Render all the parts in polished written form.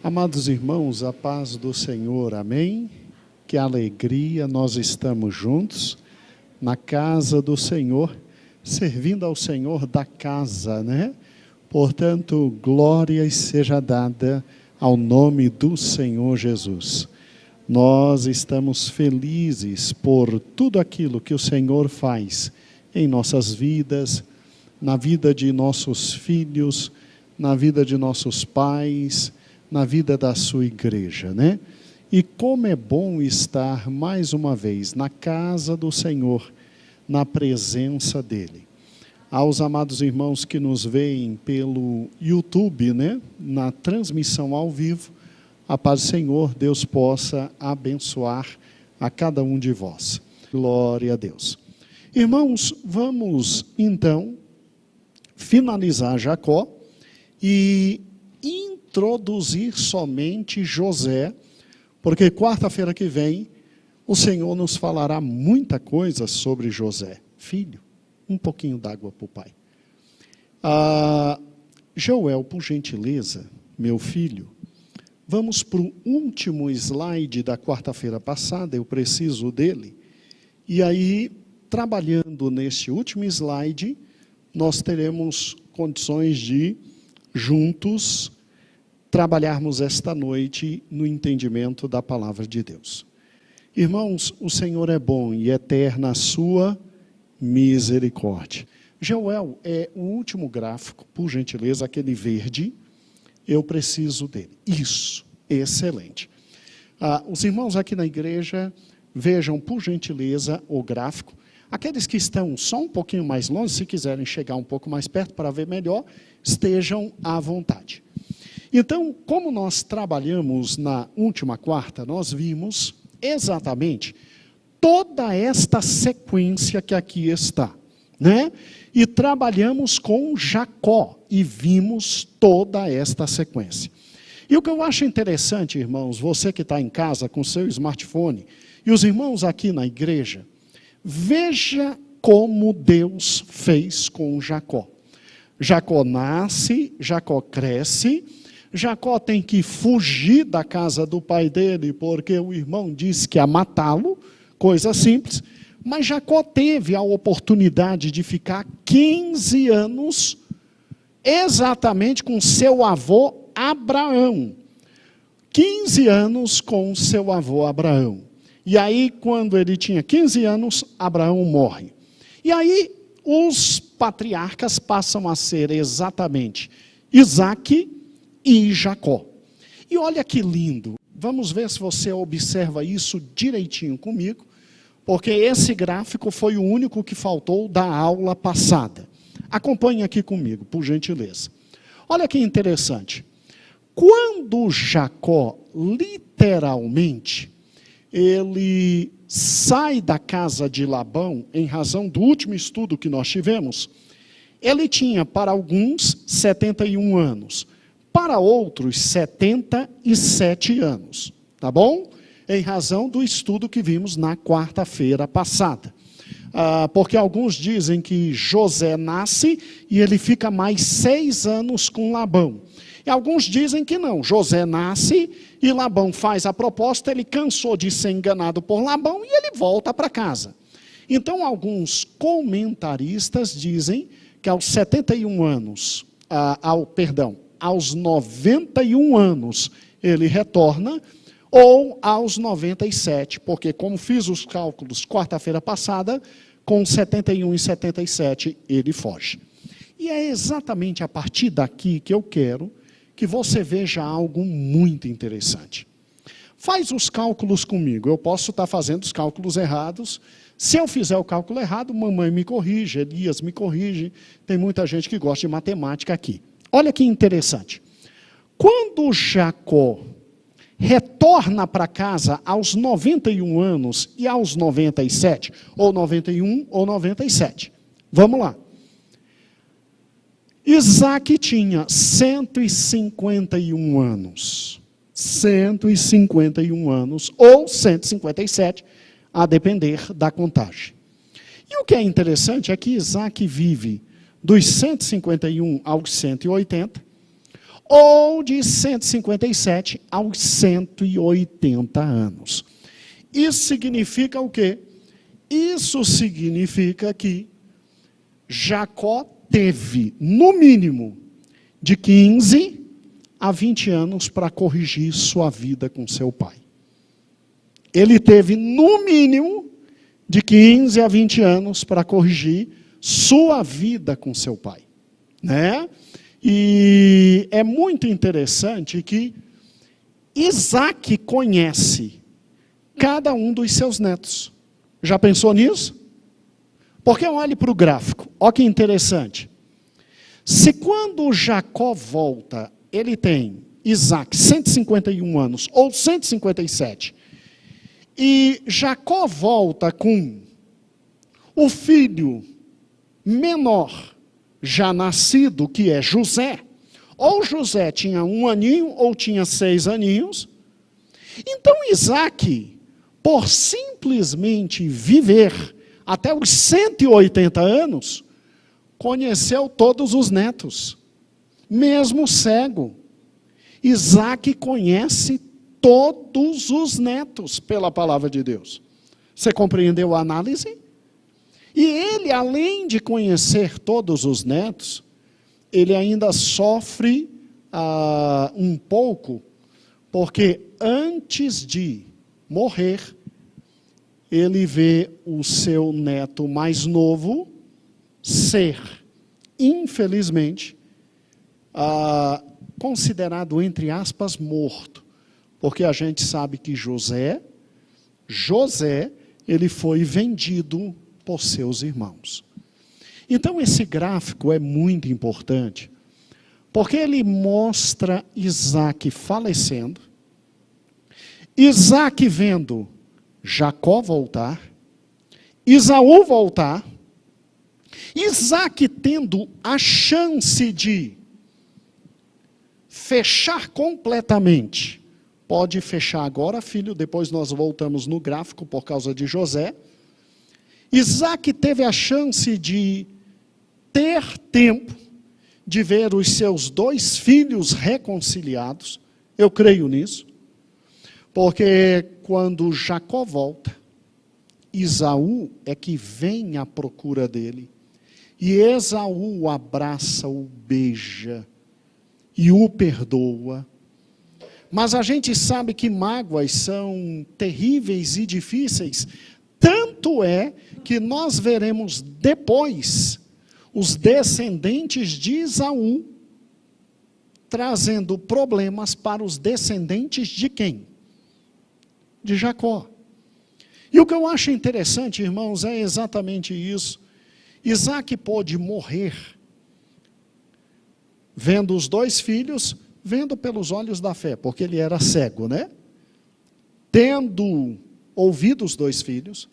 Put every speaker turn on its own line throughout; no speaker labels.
Amados irmãos, a paz do Senhor, amém? Que alegria, nós estamos juntos na casa do Senhor, servindo ao Senhor da casa, né? Portanto, glória seja dada ao nome do Senhor Jesus. Nós estamos felizes por tudo aquilo que o Senhor faz em nossas vidas, na vida de nossos filhos, na vida de nossos pais, na vida da sua igreja, né? E como é bom estar mais uma vez na casa do Senhor, na presença dEle. Aos amados irmãos que nos veem pelo YouTube, né? Na transmissão ao vivo, a paz do Senhor, Deus possa abençoar a cada um de vós. Glória a Deus. Irmãos, vamos então finalizar Jacó e introduzir somente José, porque quarta-feira que vem o Senhor nos falará muita coisa sobre José. Filho, um pouquinho d'água para o pai. Joel, por gentileza, meu filho, vamos para o último slide da quarta-feira passada, eu preciso dele. E aí, trabalhando nesse último slide, nós teremos condições de, juntos, trabalharmos esta noite no entendimento da palavra de Deus. Irmãos, o Senhor é bom e eterna a sua misericórdia. Joel é o último gráfico, por gentileza, aquele verde, eu preciso dele. Isso, excelente. Os irmãos aqui na igreja, vejam, por gentileza, o gráfico. Aqueles que estão só um pouquinho mais longe, se quiserem chegar um pouco mais perto para ver melhor, estejam à vontade. Então, como nós trabalhamos na última quarta, nós vimos exatamente toda esta sequência que aqui está, né? E trabalhamos com Jacó e vimos toda esta sequência. E o que eu acho interessante, irmãos, você que está em casa com seu smartphone e os irmãos aqui na igreja, veja como Deus fez com Jacó. Jacó nasce, Jacó cresce, Jacó tem que fugir da casa do pai dele, porque o irmão disse que ia matá-lo, coisa simples. Mas Jacó teve a oportunidade de ficar 15 anos, exatamente com seu avô Abraão. 15 anos com seu avô Abraão. E aí, quando ele tinha 15 anos, Abraão morre. E aí, os patriarcas passam a ser exatamente Isaque e Jacó. E olha que lindo, vamos ver se você observa isso direitinho comigo, porque esse gráfico foi o único que faltou da aula passada. Acompanhe aqui comigo, por gentileza. Olha que interessante. Quando Jacó, literalmente, ele sai da casa de Labão, em razão do último estudo que nós tivemos, ele tinha para alguns 71 anos, para outros 77 anos, tá bom? Em razão do estudo que vimos na quarta-feira passada. Porque alguns dizem que José nasce e ele fica mais 6 anos com Labão. E alguns dizem que não, José nasce e Labão faz a proposta, ele cansou de ser enganado por Labão e ele volta para casa. Então, alguns comentaristas dizem que aos 71 anos, aos 91 anos ele retorna, ou aos 97, porque como fiz os cálculos quarta-feira passada, com 71 e 77 ele foge. E é exatamente a partir daqui que eu quero que você veja algo muito interessante. Faz os cálculos comigo, eu posso estar fazendo os cálculos errados. Se eu fizer o cálculo errado, mamãe me corrige, Elias me corrige, tem muita gente que gosta de matemática aqui. Olha que interessante. Quando Jacó retorna para casa aos 91 anos e aos 97, ou 91 ou 97. Vamos lá. Isaque tinha 151 anos. 151 anos, ou 157, a depender da contagem. E o que é interessante é que Isaque vive dos 151 aos 180, ou de 157 aos 180 anos. Isso significa o quê? Isso significa que Jacó teve, no mínimo, de 15 a 20 anos para corrigir sua vida com seu pai. Ele teve, no mínimo, de 15 a 20 anos para corrigir sua vida com seu pai, né? E é muito interessante que Isaac conhece cada um dos seus netos. Já pensou nisso? Porque olhe para o gráfico, olha que interessante. Se quando Jacó volta, ele tem Isaac 151 anos, ou 157, e Jacó volta com o filho menor já nascido, que é José, ou José tinha 1 aninho, ou tinha 6 aninhos. Então Isaac, por simplesmente viver até os 180 anos, conheceu todos os netos, mesmo cego. Isaac conhece todos os netos pela palavra de Deus. Você compreendeu a análise? E ele, além de conhecer todos os netos, ele ainda sofre um pouco, porque antes de morrer, ele vê o seu neto mais novo ser, infelizmente, considerado, entre aspas, morto. Porque a gente sabe que José, ele foi vendido por seus irmãos. Então esse gráfico é muito importante, porque ele mostra Isaac falecendo, Isaac vendo Jacó voltar, Esaú voltar, Isaac tendo a chance de fechar completamente. Pode fechar agora, filho, depois nós voltamos no gráfico por causa de José. Isaac teve a chance de ter tempo de ver os seus 2 filhos reconciliados. Eu creio nisso. Porque quando Jacó volta, Esaú é que vem à procura dele. E Esaú o abraça, o beija e o perdoa. Mas a gente sabe que mágoas são terríveis e difíceis. Tanto é que nós veremos depois os descendentes de Esaú trazendo problemas para os descendentes de quem? De Jacó. E o que eu acho interessante, irmãos, é exatamente isso. Isaac pôde morrer vendo os 2 filhos, vendo pelos olhos da fé, porque ele era cego, né? Tendo ouvido os 2 filhos.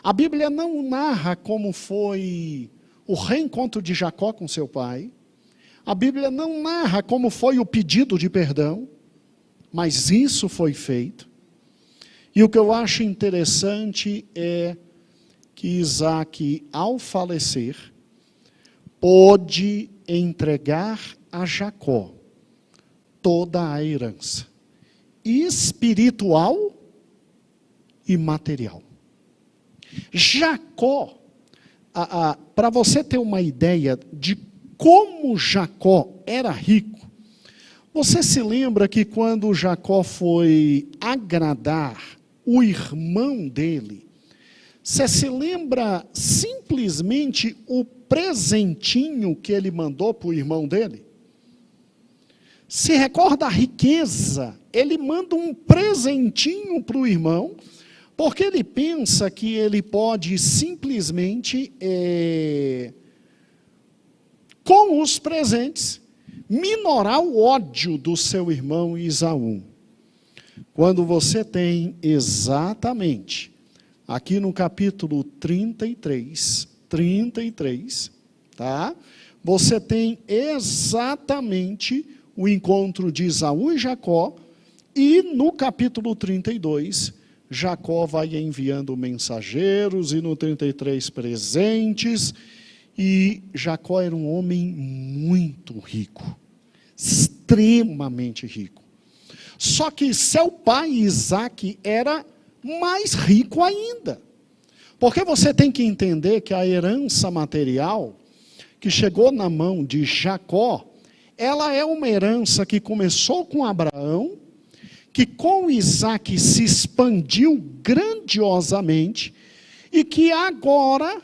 A Bíblia não narra como foi o reencontro de Jacó com seu pai. A Bíblia não narra como foi o pedido de perdão, mas isso foi feito. E o que eu acho interessante é que Isaac, ao falecer, pôde entregar a Jacó toda a herança, espiritual e material. Jacó, para você ter uma ideia de como Jacó era rico, você se lembra que quando Jacó foi agradar o irmão dele, você se lembra simplesmente o presentinho que ele mandou para o irmão dele? Se recorda a riqueza, ele manda um presentinho para o irmão, porque ele pensa que ele pode simplesmente, com os presentes, minorar o ódio do seu irmão Esaú. Quando você tem exatamente, aqui no capítulo 33, tá? Você tem exatamente o encontro de Esaú e Jacó, e no capítulo 32, Jacó vai enviando mensageiros, e no 33 presentes, e Jacó era um homem muito rico, extremamente rico. Só que seu pai, Isaque, era mais rico ainda. Porque você tem que entender que a herança material que chegou na mão de Jacó, ela é uma herança que começou com Abraão, que com Isaque se expandiu grandiosamente, e que agora,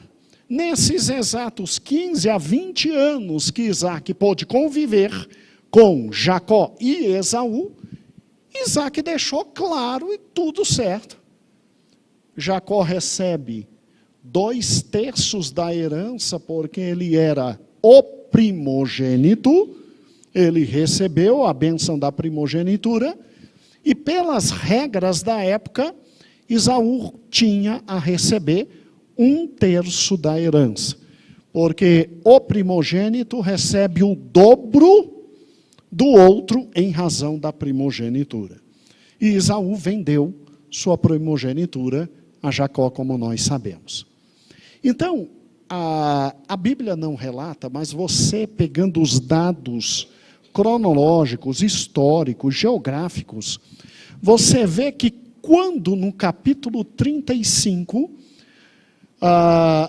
nesses exatos 15 a 20 anos que Isaque pôde conviver com Jacó e Esaú, Isaque deixou claro e tudo certo. Jacó recebe 2/3 da herança, porque ele era o primogênito, ele recebeu a bênção da primogenitura, e pelas regras da época, Esaú tinha a receber 1/3 da herança, porque o primogênito recebe o dobro do outro em razão da primogenitura. E Esaú vendeu sua primogenitura a Jacó, como nós sabemos. Então, a Bíblia não relata, mas você pegando os dados cronológicos, históricos, geográficos, você vê que quando no capítulo 35,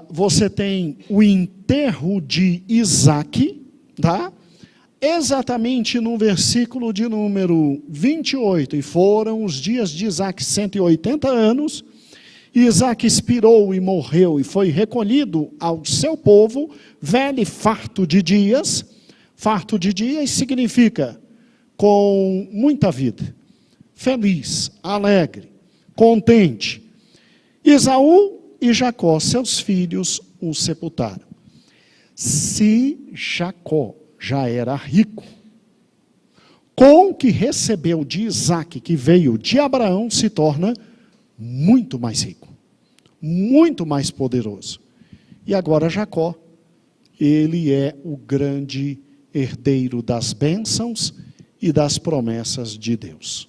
você tem o enterro de Isaque, tá? Exatamente no versículo de número 28, e foram os dias de Isaque 180 anos, e Isaque expirou e morreu, e foi recolhido ao seu povo, velho e farto de dias. Farto de dias significa com muita vida, feliz, alegre, contente. Esaú e Jacó, seus filhos, o sepultaram. Se Jacó já era rico, com o que recebeu de Isaque, que veio de Abraão, se torna muito mais rico, muito mais poderoso. E agora Jacó, ele é o grande herdeiro das bênçãos e das promessas de Deus.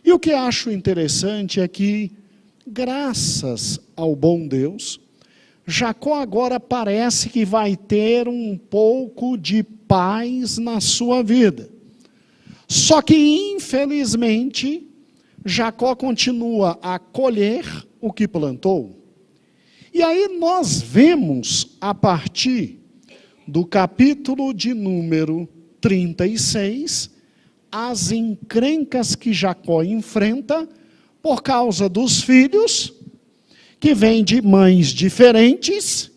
E o que acho interessante é que, graças ao bom Deus, Jacó agora parece que vai ter um pouco de paz na sua vida. Só que, infelizmente, Jacó continua a colher o que plantou. E aí nós vemos, a partir do capítulo de número 36, as encrencas que Jacó enfrenta por causa dos filhos, que vêm de mães diferentes,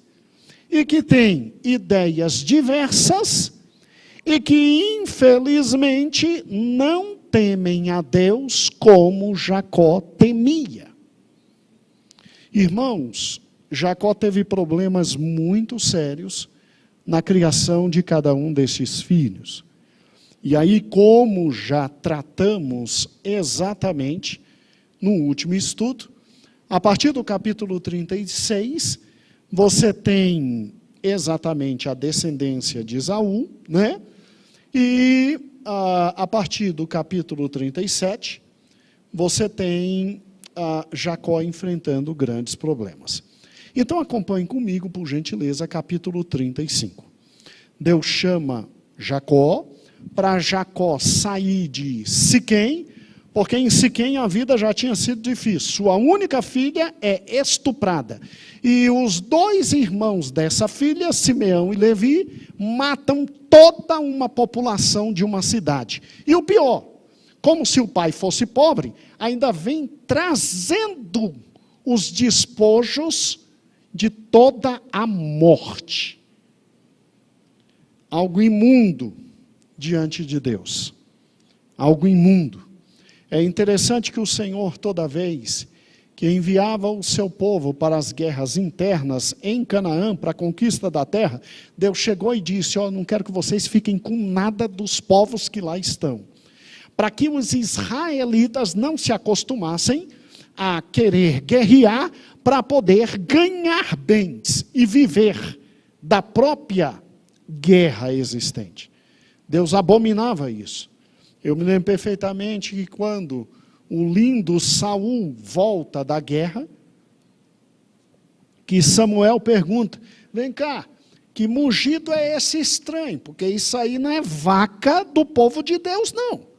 e que têm ideias diversas, e que, infelizmente, não temem a Deus como Jacó temia. Irmãos, Jacó teve problemas muito sérios na criação de cada um desses filhos. E aí, como já tratamos exatamente no último estudo, a partir do capítulo 36, você tem exatamente a descendência de Esaú, né? E a partir do capítulo 37, você tem Jacó enfrentando grandes problemas. Então acompanhe comigo, por gentileza, capítulo 35. Deus chama Jacó, para Jacó sair de Siquém, porque em Siquém a vida já tinha sido difícil. Sua única filha é estuprada. E os 2 irmãos dessa filha, Simeão e Levi, matam toda uma população de uma cidade. E o pior, como se o pai fosse pobre, ainda vem trazendo os despojos de toda a morte. Algo imundo diante de Deus. Algo imundo. É interessante que o Senhor, toda vez que enviava o seu povo para as guerras internas em Canaã, para a conquista da terra, Deus chegou e disse: não quero que vocês fiquem com nada dos povos que lá estão. Para que os israelitas não se acostumassem a querer guerrear para poder ganhar bens e viver da própria guerra existente. Deus abominava isso. Eu me lembro perfeitamente que quando o lindo Saul volta da guerra, que Samuel pergunta: vem cá, Que mugido é esse estranho? Porque isso aí não é vaca do povo de Deus, não.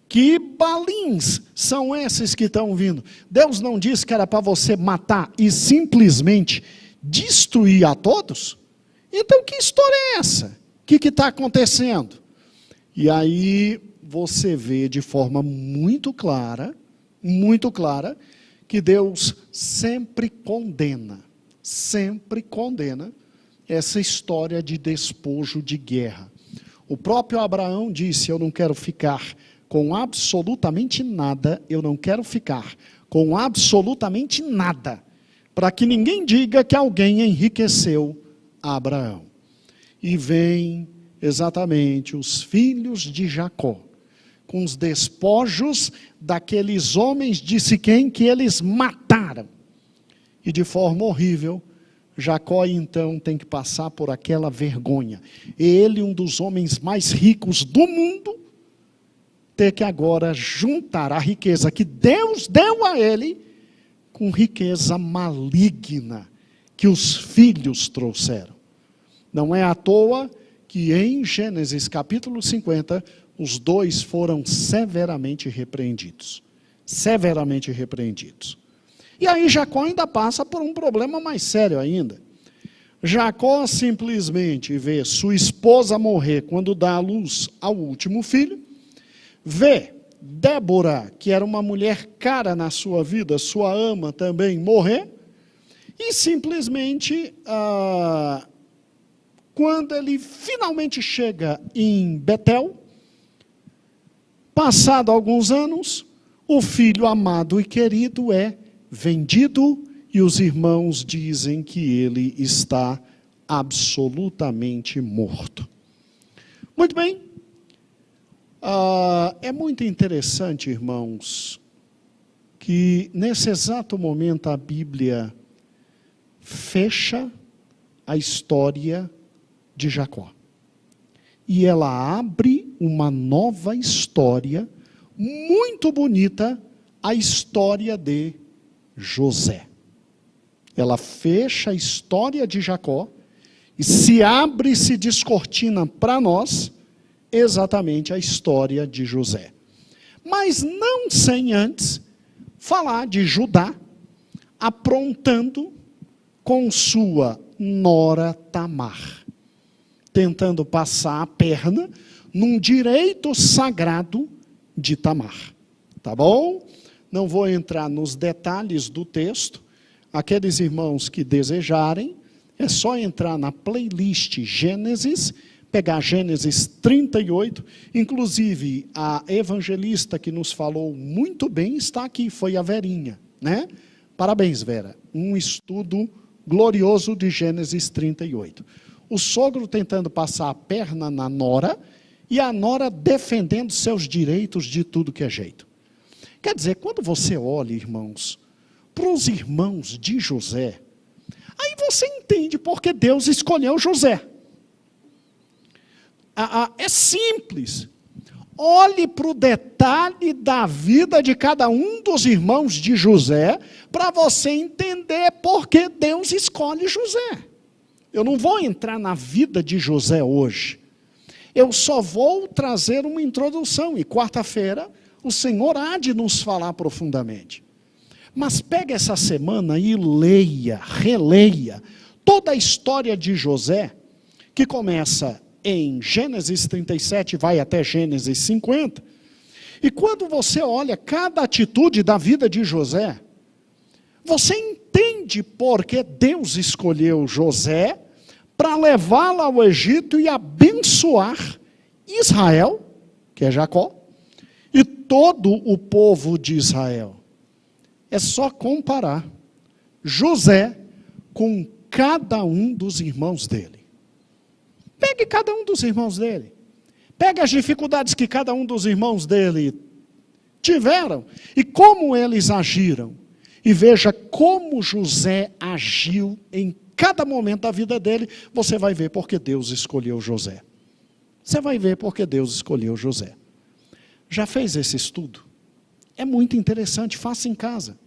Que balins são esses que estão vindo? Deus não disse que era para você matar e simplesmente destruir a todos? Então que história é essa? O que está acontecendo? E aí você vê de forma muito clara, que Deus sempre condena essa história de despojo, de guerra. O próprio Abraão disse: eu não quero ficar com absolutamente nada, para que ninguém diga que alguém enriqueceu Abraão. E vem exatamente os filhos de Jacó, com os despojos daqueles homens de Siquém que eles mataram. E de forma horrível, Jacó então tem que passar por aquela vergonha. Ele, um dos homens mais ricos do mundo, ter que agora juntar a riqueza que Deus deu a ele com riqueza maligna que os filhos trouxeram. Não é à toa que em Gênesis capítulo 50, os dois foram severamente repreendidos. E aí Jacó ainda passa por um problema mais sério ainda. Jacó simplesmente vê sua esposa morrer quando dá à luz ao último filho, vê Débora, que era uma mulher cara na sua vida, sua ama também, morrer, e simplesmente, quando ele finalmente chega em Betel, passado alguns anos, o filho amado e querido é vendido e os irmãos dizem que ele está absolutamente morto. Muito bem. É muito interessante, irmãos, que nesse exato momento a Bíblia fecha a história de Jacó. E ela abre uma nova história, muito bonita, a história de José. Ela fecha a história de Jacó e se descortina para nós exatamente a história de José. Mas não sem antes falar de Judá aprontando com sua nora Tamar, tentando passar a perna num direito sagrado de Tamar. Tá bom? Não vou entrar nos detalhes do texto. Aqueles irmãos que desejarem, é só entrar na playlist Gênesis, pegar Gênesis 38, inclusive a evangelista que nos falou muito bem está aqui, foi a Verinha, né? Parabéns, Vera. Um estudo glorioso de Gênesis 38. O sogro tentando passar a perna na nora e a nora defendendo seus direitos de tudo que é jeito. Quer dizer, quando você olha, irmãos, para os irmãos de José, aí você entende porque Deus escolheu José. É simples. Olhe para o detalhe da vida de cada um dos irmãos de José, para você entender por que Deus escolhe José. Eu não vou entrar na vida de José hoje. Eu só vou trazer uma introdução, e quarta-feira o Senhor há de nos falar profundamente. Mas pegue essa semana e leia, releia, toda a história de José, que começa em Gênesis 37, vai até Gênesis 50. E quando você olha cada atitude da vida de José, você entende por que Deus escolheu José para levá-lo ao Egito e abençoar Israel, que é Jacó, e todo o povo de Israel. É só comparar José com cada um dos irmãos dele. Pegue cada um dos irmãos dele. Pegue as dificuldades que cada um dos irmãos dele tiveram e como eles agiram. E veja como José agiu em cada momento da vida dele. Você vai ver porque Deus escolheu José. Você vai ver porque Deus escolheu José. Já fez esse estudo? É muito interessante, faça em casa.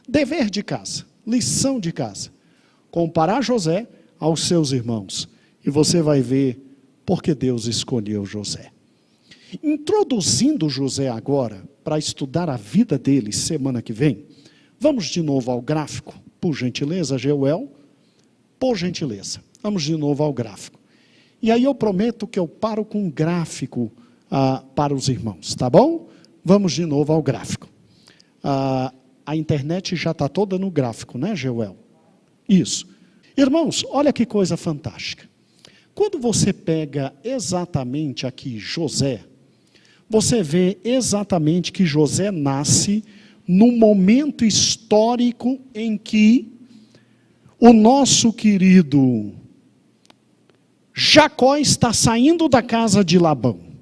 Dever de casa, lição de casa. Comparar José aos seus irmãos. E você vai ver porque Deus escolheu José. Introduzindo José agora, para estudar a vida dele semana que vem, vamos de novo ao gráfico, por gentileza, Geuel, por gentileza. Vamos de novo ao gráfico. E aí eu prometo que eu paro com um gráfico para os irmãos, tá bom? Vamos de novo ao gráfico. A internet já está toda no gráfico, né, Geuel? Isso. Irmãos, olha que coisa fantástica. Quando você pega exatamente aqui José, você vê exatamente que José nasce no momento histórico em que o nosso querido Jacó está saindo da casa de Labão.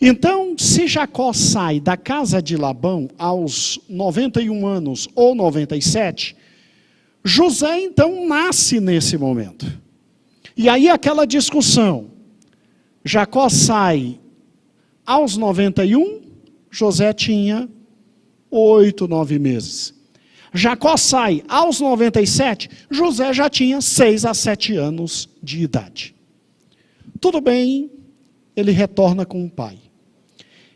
Então, se Jacó sai da casa de Labão aos 91 anos ou 97, José então nasce nesse momento. E aí aquela discussão, Jacó sai aos 91, José tinha 8, 9 meses. Jacó sai aos 97, José já tinha 6 a 7 anos de idade. Tudo bem, ele retorna com o pai.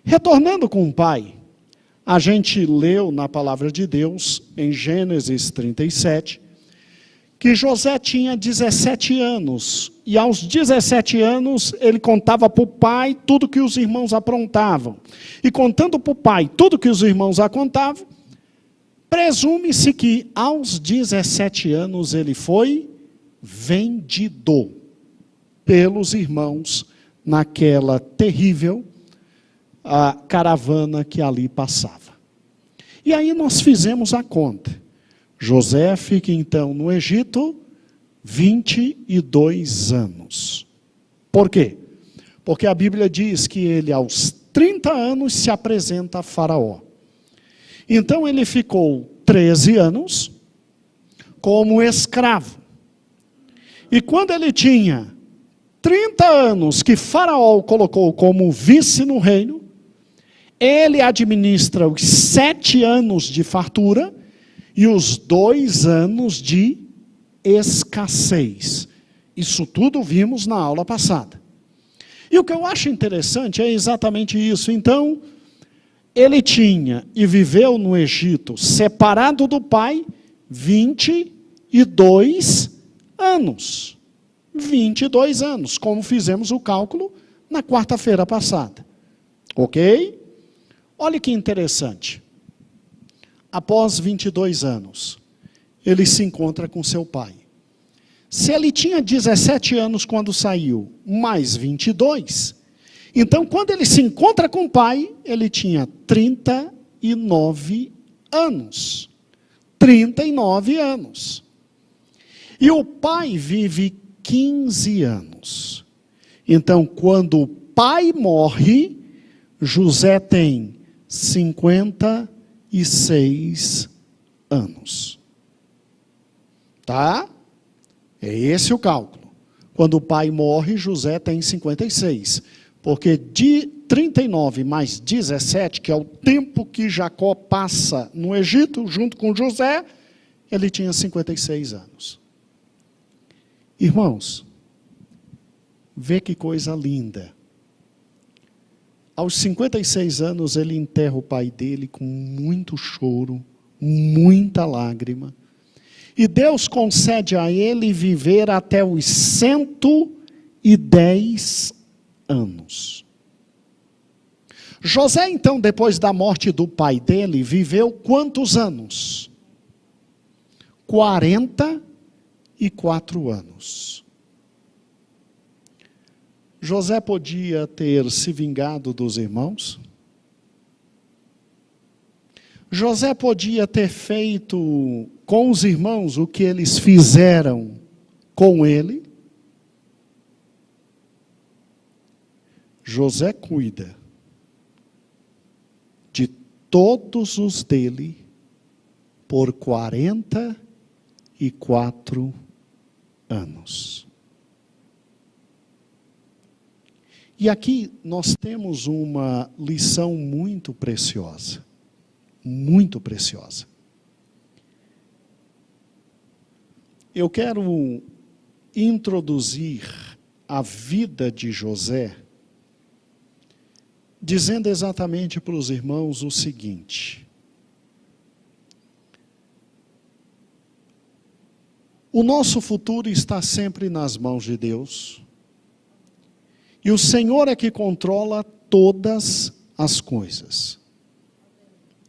Retornando com o pai, a gente leu na palavra de Deus, em Gênesis 37, que José tinha 17 anos, e aos 17 anos ele contava para o pai tudo que os irmãos aprontavam. E contando para o pai tudo que os irmãos contavam, presume-se que aos 17 anos ele foi vendido pelos irmãos naquela terrível caravana que ali passava. E aí nós fizemos a conta. José fica então no Egito 22 anos. Por quê? Porque a Bíblia diz que ele aos 30 anos se apresenta a Faraó. Então ele ficou 13 anos como escravo. E quando ele tinha 30 anos que Faraó o colocou como vice no reino, ele administra os 7 anos de fartura e os 2 anos de escassez. Isso tudo vimos na aula passada. E o que eu acho interessante é exatamente isso. Então, ele tinha e viveu no Egito, separado do pai, 22 anos. 22 anos, como fizemos o cálculo na quarta-feira passada. Ok? Olha que interessante. Após 22 anos, ele se encontra com seu pai. Se ele tinha 17 anos quando saiu, mais 22, então quando ele se encontra com o pai, ele tinha 39 anos. 39 anos. E o pai vive 15 anos. Então, quando o pai morre, José tem 56 anos. Tá? É esse o cálculo. Quando o pai morre, José tem 56. Porque de 39 mais 17, que é o tempo que Jacó passa no Egito, junto com José, ele tinha 56 anos. Irmãos, vê que coisa linda. Aos 56 anos, ele enterra o pai dele com muito choro, muita lágrima. E Deus concede a ele viver até os 110 anos. José, então, depois da morte do pai dele, viveu quantos anos? 44 anos. José podia ter se vingado dos irmãos? José podia ter feito com os irmãos o que eles fizeram com ele? José cuida de todos os dele por 44 anos. E aqui nós temos uma lição muito preciosa. Muito preciosa. Eu quero introduzir a vida de José, dizendo exatamente para os irmãos o seguinte: o nosso futuro está sempre nas mãos de Deus, e o Senhor é que controla todas as coisas.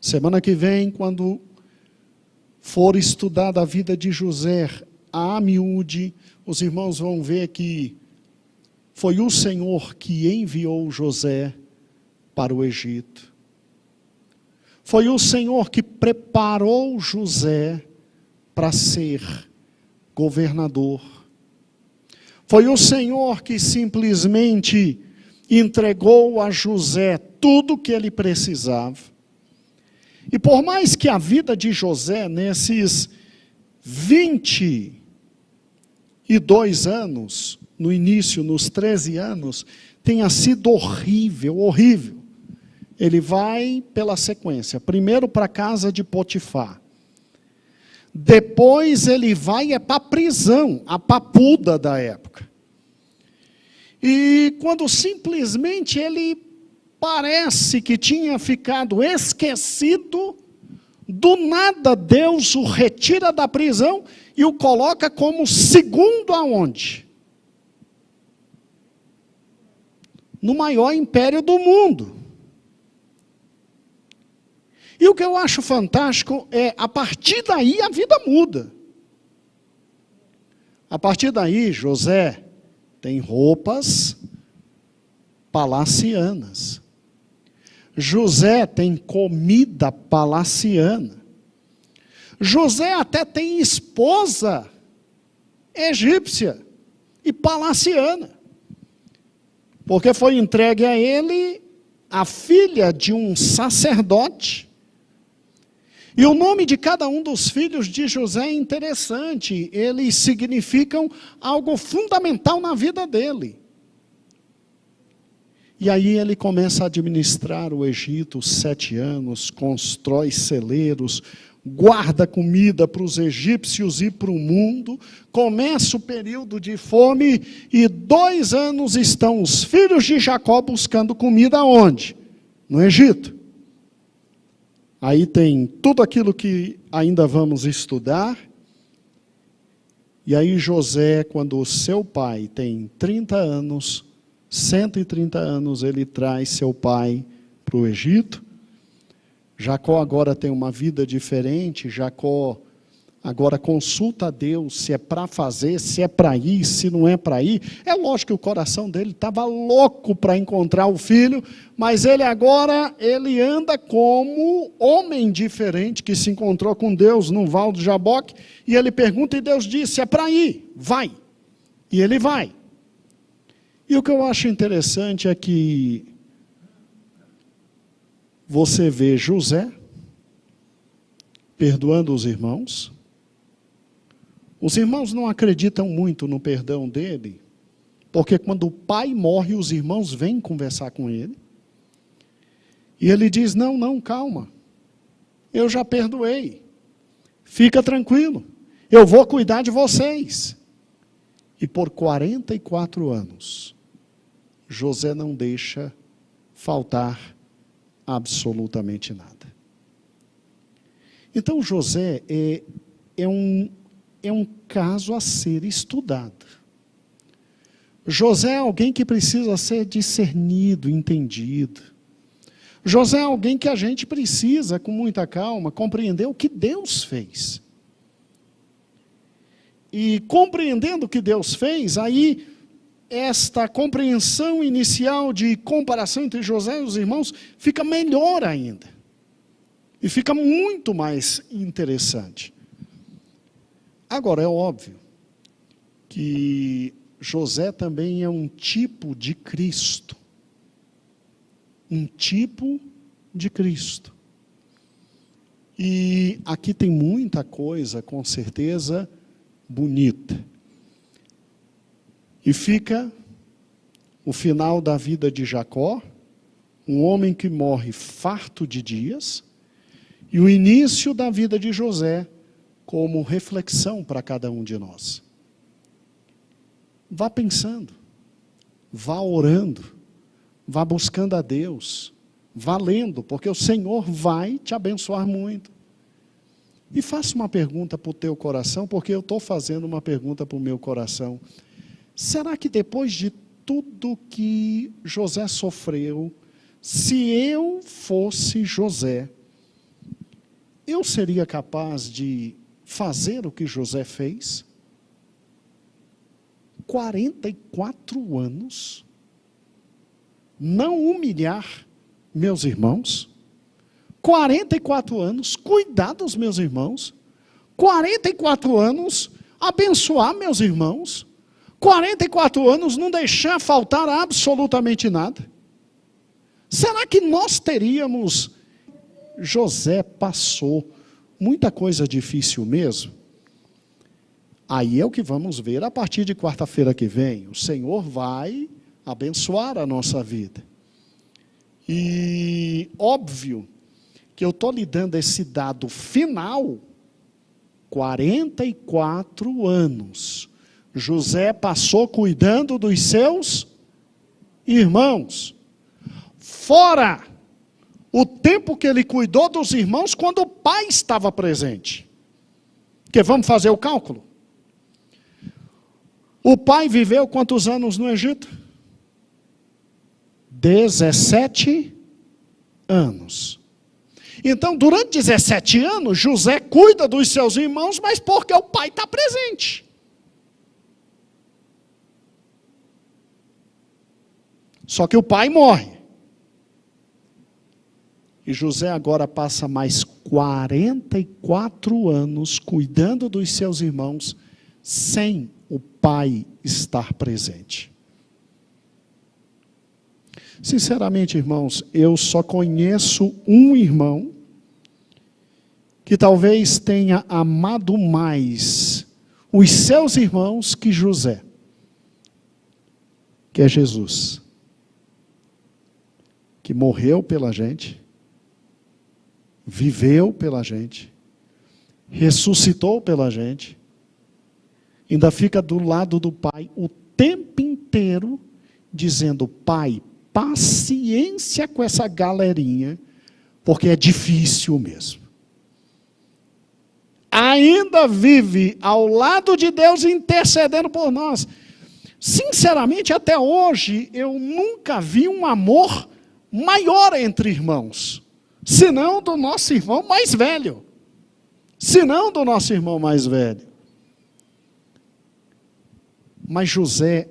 Semana que vem, quando for estudada a vida de José a miúde, os irmãos vão ver que foi o Senhor que enviou José para o Egito. Foi o Senhor que preparou José para ser governador. Foi o Senhor que simplesmente entregou a José tudo o que ele precisava. E por mais que a vida de José, nesses 22 anos, no início, nos 13 anos, tenha sido horrível, horrível. Ele vai pela sequência. Primeiro para a casa de Potifar. Depois ele vai para a prisão, a papuda da época. E quando simplesmente ele parece que tinha ficado esquecido, do nada Deus o retira da prisão e o coloca como segundo aonde? No maior império do mundo. E o que eu acho fantástico é, a partir daí a vida muda. A partir daí, José tem roupas palacianas. José tem comida palaciana. José até tem esposa egípcia e palaciana. Porque foi entregue a ele a filha de um sacerdote. E o nome de cada um dos filhos de José é interessante. Eles significam algo fundamental na vida dele. E aí ele começa a administrar o Egito 7 anos, constrói celeiros, guarda comida para os egípcios e para o mundo. Começa o período de fome e 2 anos estão os filhos de Jacó buscando comida onde? No Egito. Aí tem tudo aquilo que ainda vamos estudar. E aí José, quando o seu pai tem 30 anos, 130 anos, ele traz seu pai para o Egito. Jacó agora tem uma vida diferente. Jacó agora consulta a Deus se é para fazer, se é para ir, se não é para ir. É lógico que o coração dele estava louco para encontrar o filho, mas ele agora, ele anda como homem diferente que se encontrou com Deus no Val do Jaboque, e ele pergunta e Deus diz, se é para ir, vai. E ele vai. E o que eu acho interessante é que você vê José perdoando os irmãos. Os irmãos não acreditam muito no perdão dele, porque quando o pai morre, os irmãos vêm conversar com ele. E ele diz, não, calma, eu já perdoei, fica tranquilo, eu vou cuidar de vocês. E por 44 anos, José não deixa faltar absolutamente nada. Então José é um caso a ser estudado. José é alguém que precisa ser discernido, entendido. José é alguém que a gente precisa, com muita calma, compreender o que Deus fez. E compreendendo o que Deus fez, aí esta compreensão inicial de comparação entre José e os irmãos fica melhor ainda. E fica muito mais interessante. Agora, é óbvio que José também é um tipo de Cristo. Um tipo de Cristo. E aqui tem muita coisa, com certeza, bonita. E fica o final da vida de Jacó, um homem que morre farto de dias, e o início da vida de José, como reflexão para cada um de nós. vá pensando, vá orando, vá buscando a Deus, vá lendo, porque o Senhor vai te abençoar muito. E faça uma pergunta para o teu coração, porque eu estou fazendo uma pergunta para o meu coração. Será que depois de tudo que José sofreu, se eu fosse José, eu seria capaz de fazer o que José fez? 44 anos, não humilhar meus irmãos, 44 anos, cuidar dos meus irmãos, 44 anos, abençoar meus irmãos, 44 anos, não deixar faltar absolutamente nada. Será que nós teríamos... José passou muita coisa difícil mesmo. Aí é o que vamos ver a partir de quarta-feira que vem. O Senhor vai abençoar a nossa vida. E óbvio que eu estou lhe dando esse dado final, 44 anos. José passou cuidando dos seus irmãos. Fora o tempo que ele cuidou dos irmãos quando o pai estava presente. Porque vamos fazer o cálculo. O pai viveu quantos anos no Egito? 17 anos. Então, durante 17 anos, José cuida dos seus irmãos, mas porque o pai está presente. Só que o pai morre. E José agora passa mais 44 anos cuidando dos seus irmãos, sem o pai estar presente. Sinceramente, irmãos, eu só conheço um irmão que talvez tenha amado mais os seus irmãos que José, que é Jesus, que morreu pela gente, viveu pela gente, ressuscitou pela gente, ainda fica do lado do Pai o tempo inteiro, dizendo: Pai, paciência com essa galerinha, porque é difícil mesmo. Ainda vive ao lado de Deus intercedendo por nós. Sinceramente, até hoje, eu nunca vi um amor maior entre irmãos, senão do nosso irmão mais velho. Senão do nosso irmão mais velho. Mas José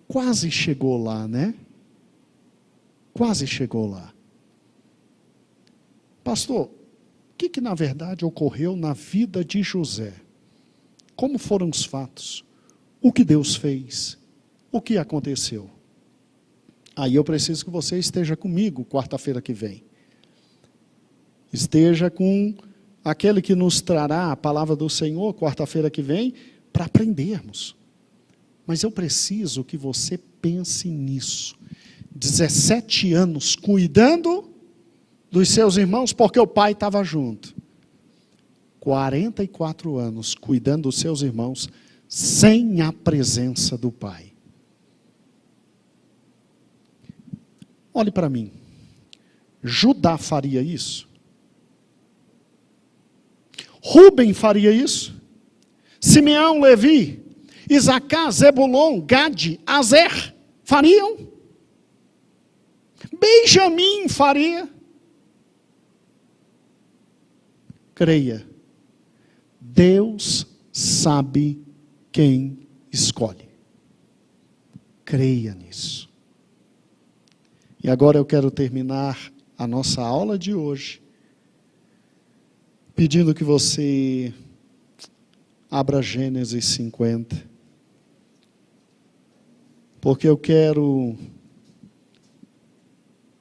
quase chegou lá, né? Quase chegou lá. Pastor, o que na verdade ocorreu na vida de José? Como foram os fatos? O que Deus fez? O que aconteceu? Aí eu preciso que você esteja comigo quarta-feira que vem. Esteja com aquele que nos trará a palavra do Senhor quarta-feira que vem, para aprendermos. Mas eu preciso que você pense nisso. 17 anos cuidando dos seus irmãos, porque o pai estava junto. 44 anos cuidando dos seus irmãos, sem a presença do pai. Olhe para mim. Judá faria isso? Rubem faria isso? Simeão, Levi, Isacar, Zebulon, Gade, Azer, fariam? Benjamim faria? Creia, Deus sabe quem escolhe. Creia nisso. E agora eu quero terminar a nossa aula de hoje, pedindo que você abra Gênesis 50, porque eu quero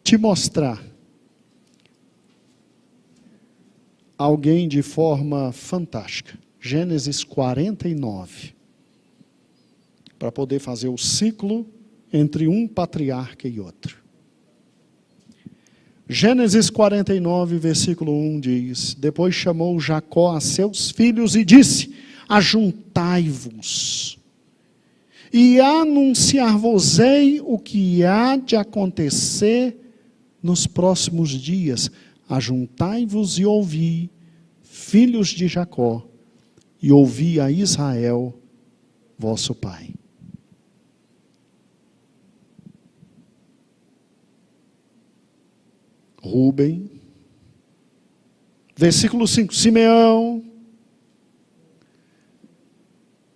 te mostrar alguém de forma fantástica. Gênesis 49, para poder fazer o ciclo entre um patriarca e outro. Gênesis 49, versículo 1 diz: Depois chamou Jacó a seus filhos e disse: Ajuntai-vos, e anunciar-vos-ei o que há de acontecer nos próximos dias. Ajuntai-vos e ouvi, filhos de Jacó, e ouvi a Israel, vosso pai. Rúben, versículo 5, Simeão,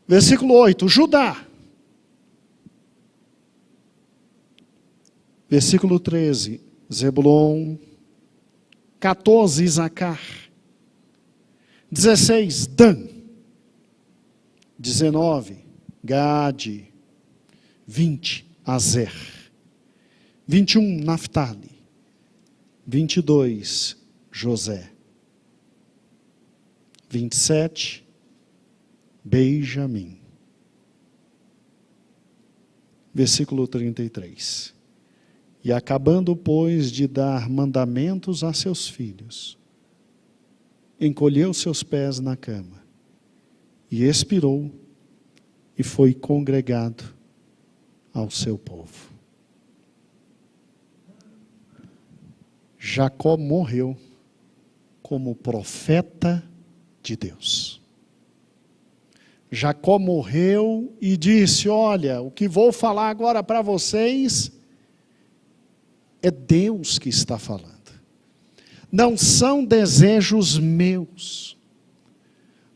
versículo 8, Judá, versículo 13, Zebulon, 14, Isacar, 16, Dan, 19, Gade, 20, Azer, 21, Naftali, 22, José, 27, Benjamim. Versículo 33. E acabando, pois, de dar mandamentos a seus filhos, encolheu seus pés na cama, e expirou, e foi congregado ao seu povo. Jacó morreu como profeta de Deus. Jacó morreu e disse: olha, o que vou falar agora para vocês é Deus que está falando. Não são desejos meus,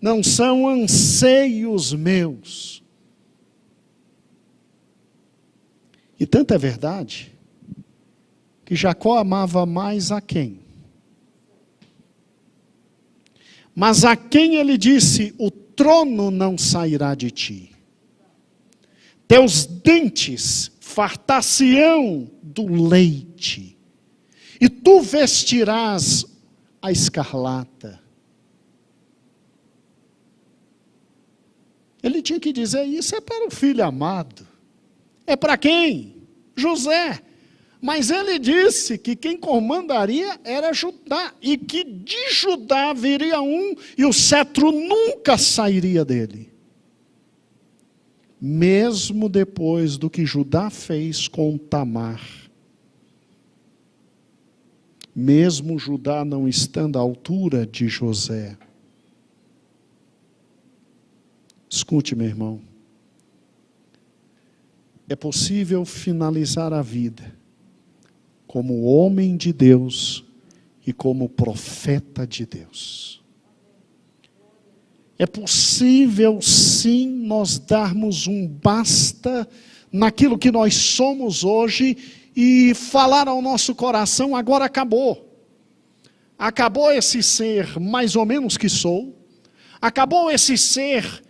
não são anseios meus. E tanto é verdade que Jacó amava mais a quem? Mas a quem ele disse: o trono não sairá de ti. Teus dentes fartar-se-ão do leite, e tu vestirás a escarlata. Ele tinha que dizer isso, é para o filho amado. É para quem? José. Mas ele disse que quem comandaria era Judá, e que de Judá viria um, e o cetro nunca sairia dele. Mesmo depois do que Judá fez com Tamar, mesmo Judá não estando à altura de José. Escute, meu irmão, é possível finalizar a vida como homem de Deus e como profeta de Deus. É possível, sim, nós darmos um basta naquilo que nós somos hoje e falar ao nosso coração: agora acabou. Acabou esse ser mais ou menos que sou. Acabou esse ser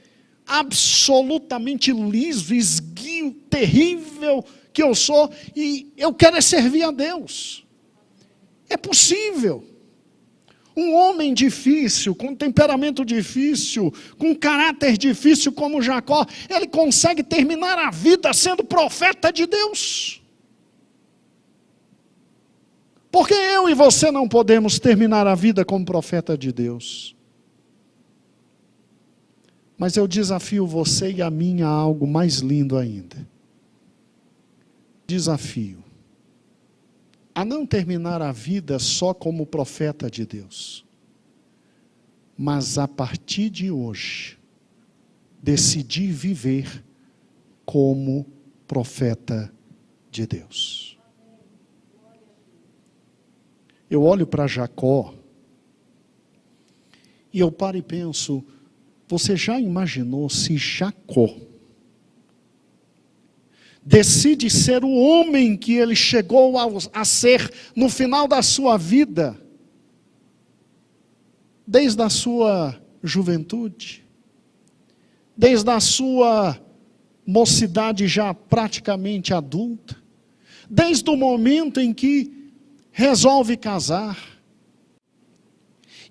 absolutamente liso, esguio, terrível que eu sou, e eu quero servir a Deus. É possível. Um homem difícil, com temperamento difícil, com caráter difícil como Jacó, ele consegue terminar a vida sendo profeta de Deus. Por que eu e você não podemos terminar a vida como profeta de Deus? Mas eu desafio você e a mim a algo mais lindo ainda. Desafio a não terminar a vida só como profeta de Deus, mas a partir de hoje decidir viver como profeta de Deus. Eu olho para Jacó e eu paro e penso: você já imaginou se Jacó decide ser o homem que ele chegou a ser no final da sua vida, desde a sua juventude, desde a sua mocidade já praticamente adulta, desde o momento em que resolve casar?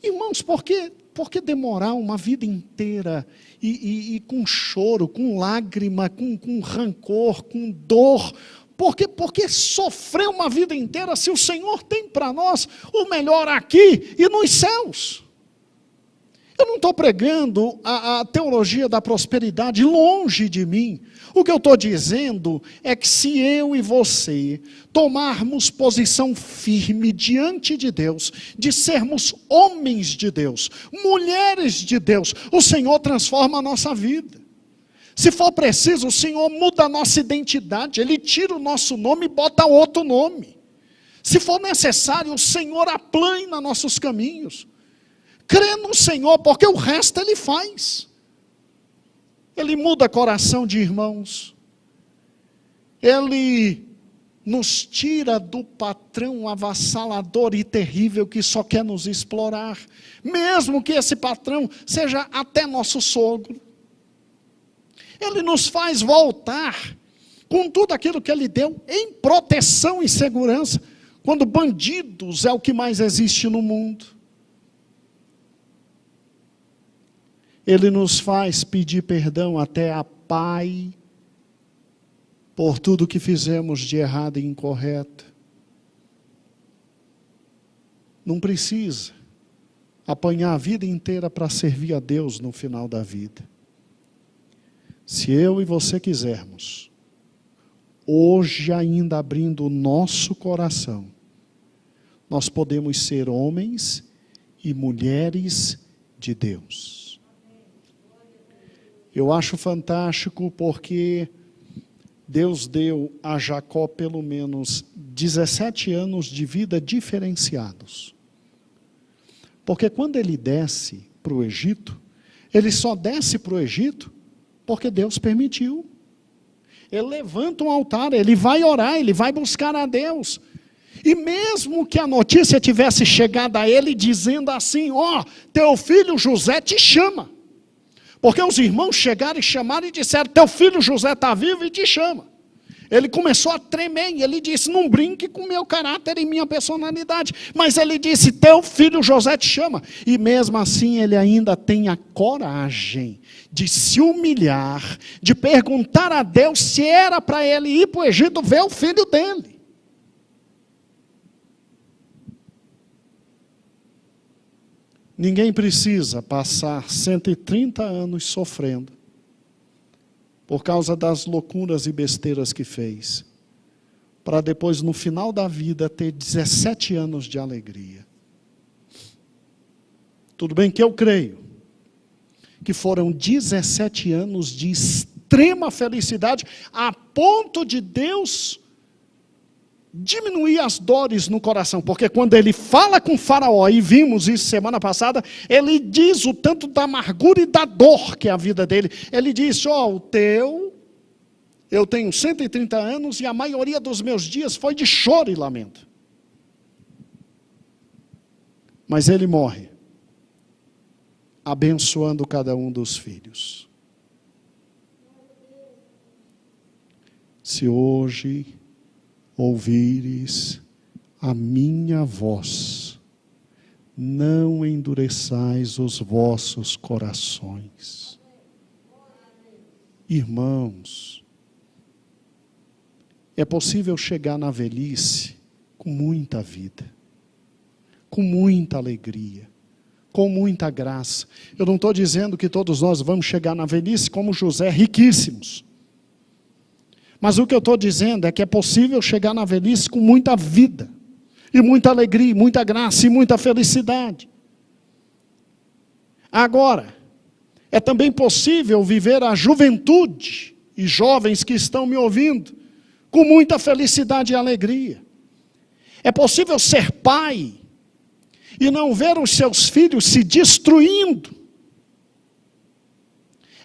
Irmãos, por que demorar uma vida inteira e com choro, com lágrima, com rancor, com dor? Por que sofrer uma vida inteira se o Senhor tem para nós o melhor aqui e nos céus? Eu não estou pregando a teologia da prosperidade, longe de mim. O que eu estou dizendo é que se eu e você tomarmos posição firme diante de Deus, de sermos homens de Deus, mulheres de Deus, o Senhor transforma a nossa vida. Se for preciso, o Senhor muda a nossa identidade, Ele tira o nosso nome e bota outro nome. Se for necessário, o Senhor aplana nossos caminhos. Crê no Senhor, porque o resto Ele faz. Ele muda coração de irmãos. Ele nos tira do patrão avassalador e terrível que só quer nos explorar. Mesmo que esse patrão seja até nosso sogro. Ele nos faz voltar com tudo aquilo que Ele deu em proteção e segurança. Quando bandidos é o que mais existe no mundo. Ele nos faz pedir perdão até a Pai por tudo que fizemos de errado e incorreto. Não precisa apanhar a vida inteira para servir a Deus no final da vida. Se eu e você quisermos, hoje ainda abrindo o nosso coração, nós podemos ser homens e mulheres de Deus. Eu acho fantástico porque Deus deu a Jacó pelo menos 17 anos de vida diferenciados. Porque quando ele desce para o Egito, ele só desce para o Egito porque Deus permitiu. Ele levanta um altar, ele vai orar, ele vai buscar a Deus. E mesmo que a notícia tivesse chegado a ele dizendo assim, ó, teu filho José te chama. Porque os irmãos chegaram e chamaram e disseram, teu filho José está vivo e te chama. Ele começou a tremer e ele disse, não brinque com meu caráter e minha personalidade. Mas ele disse, teu filho José te chama. E mesmo assim ele ainda tem a coragem de se humilhar, de perguntar a Deus se era para ele ir para o Egito ver o filho dele. Ninguém precisa passar 130 anos sofrendo por causa das loucuras e besteiras que fez, para depois, no final da vida, ter 17 anos de alegria. Tudo bem que eu creio que foram 17 anos de extrema felicidade, a ponto de Deus diminuir as dores no coração, porque quando ele fala com Faraó, e vimos isso semana passada, ele diz o tanto da amargura e da dor que é a vida dele. Ele diz, eu tenho 130 anos e a maioria dos meus dias foi de choro e lamento. Mas ele morre, abençoando cada um dos filhos. Se hoje ouvires a minha voz, não endureçais os vossos corações. Irmãos, é possível chegar na velhice com muita vida, com muita alegria, com muita graça. Eu não estou dizendo que todos nós vamos chegar na velhice como José, riquíssimos. Mas o que eu estou dizendo é que é possível chegar na velhice com muita vida, e muita alegria, muita graça e muita felicidade. Agora, é também possível viver a juventude, e jovens que estão me ouvindo, com muita felicidade e alegria. É possível ser pai, e não ver os seus filhos se destruindo.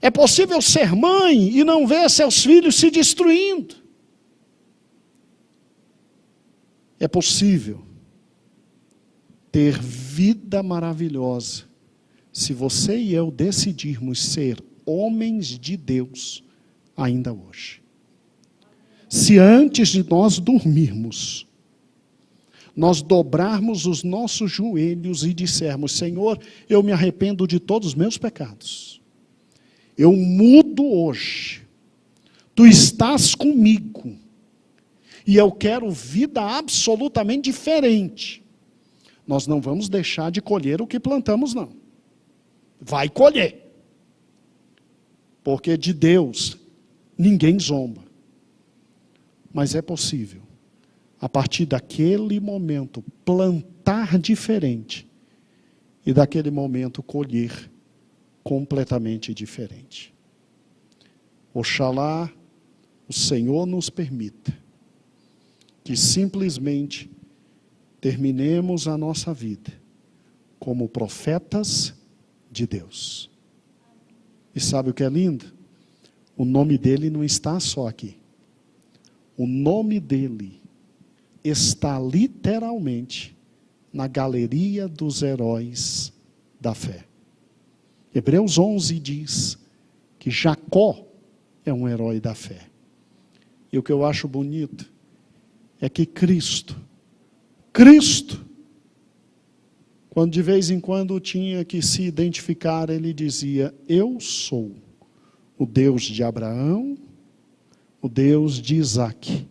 É possível ser mãe e não ver seus filhos se destruindo. É possível ter vida maravilhosa se você e eu decidirmos ser homens de Deus ainda hoje. Se antes de nós dormirmos, nós dobrarmos os nossos joelhos e dissermos, Senhor, eu me arrependo de todos os meus pecados. Eu mudo hoje. Tu estás comigo. E eu quero vida absolutamente diferente. Nós não vamos deixar de colher o que plantamos, não. Vai colher. Porque de Deus Ninguém zomba. Mas é possível, a partir daquele momento, plantar diferente e daquele momento colher completamente diferente. Oxalá o Senhor nos permita que simplesmente terminemos a nossa vida como profetas de Deus. E sabe o que é lindo? O nome dele não está só aqui. O nome dele está literalmente na galeria dos heróis da fé. Hebreus 11 diz que Jacó é um herói da fé. E o que eu acho bonito é que Cristo, quando de vez em quando tinha que se identificar, ele dizia: eu sou o Deus de Abraão, o Deus de Isaque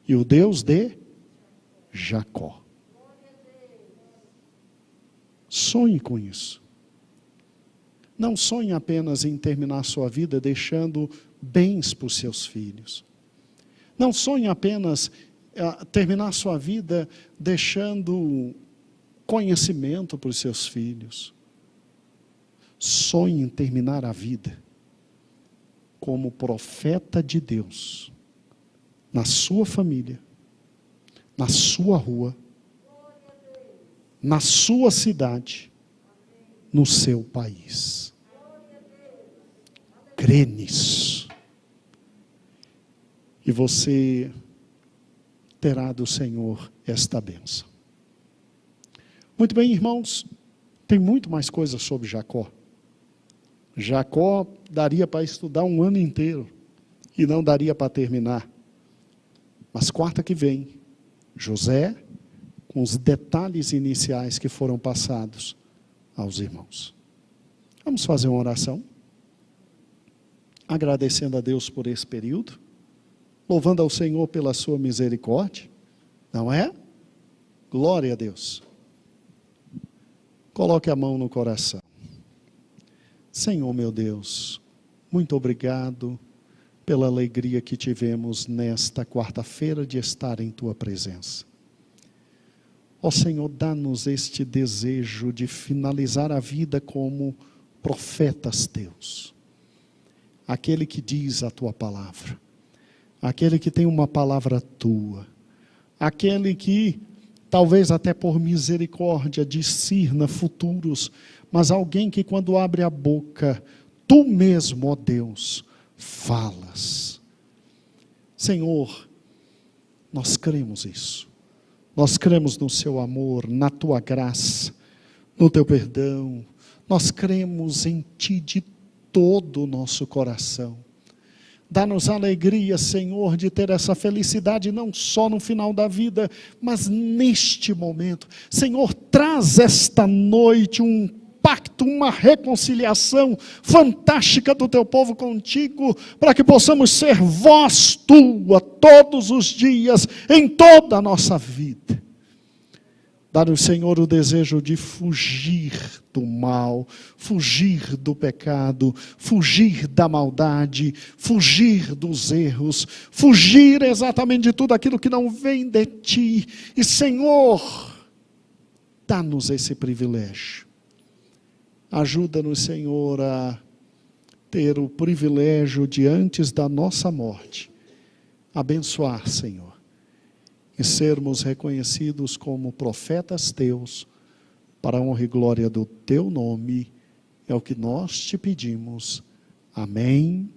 e o Deus de Jacó. Sonhe com isso. Não sonhe apenas em terminar sua vida deixando bens para os seus filhos. Não sonhe apenas terminar sua vida deixando conhecimento para os seus filhos. Sonhe em terminar a vida como profeta de Deus, na sua família, na sua rua, na sua cidade, no seu país. Crê nisso. E você terá do Senhor esta bênção. Muito bem, irmãos, tem muito mais coisas sobre Jacó. Jacó daria para estudar um ano inteiro e não daria para terminar. Mas quarta que vem, José, com os detalhes iniciais que foram passados aos irmãos. Vamos fazer uma oração? Agradecendo a Deus por esse período, louvando ao Senhor pela sua misericórdia, não é? Glória a Deus. Coloque a mão no coração. Senhor meu Deus, muito obrigado pela alegria que tivemos nesta quarta-feira de estar em Tua presença. Ó Senhor, dá-nos este desejo de finalizar a vida como profetas Teus. Aquele que diz a Tua palavra, aquele que tem uma palavra Tua, aquele que, talvez até por misericórdia, discirna futuros, mas alguém que quando abre a boca, Tu mesmo, ó Deus, falas. Senhor, nós cremos isso. Nós cremos no Seu amor, na Tua graça, no Teu perdão. Nós cremos em Ti de todo o nosso coração. Dá-nos alegria, Senhor, de ter essa felicidade não só no final da vida, mas neste momento. Senhor, traz esta noite um pacto, uma reconciliação fantástica do Teu povo contigo, para que possamos ser voz Tua todos os dias, em toda a nossa vida. Dá-nos, Senhor, o desejo de fugir do mal, fugir do pecado, fugir da maldade, fugir dos erros, fugir exatamente de tudo aquilo que não vem de Ti. E, Senhor, dá-nos esse privilégio. Ajuda-nos, Senhor, a ter o privilégio de, antes da nossa morte, abençoar, Senhor, e sermos reconhecidos como profetas Teus, para a honra e glória do Teu nome, é o que nós Te pedimos. Amém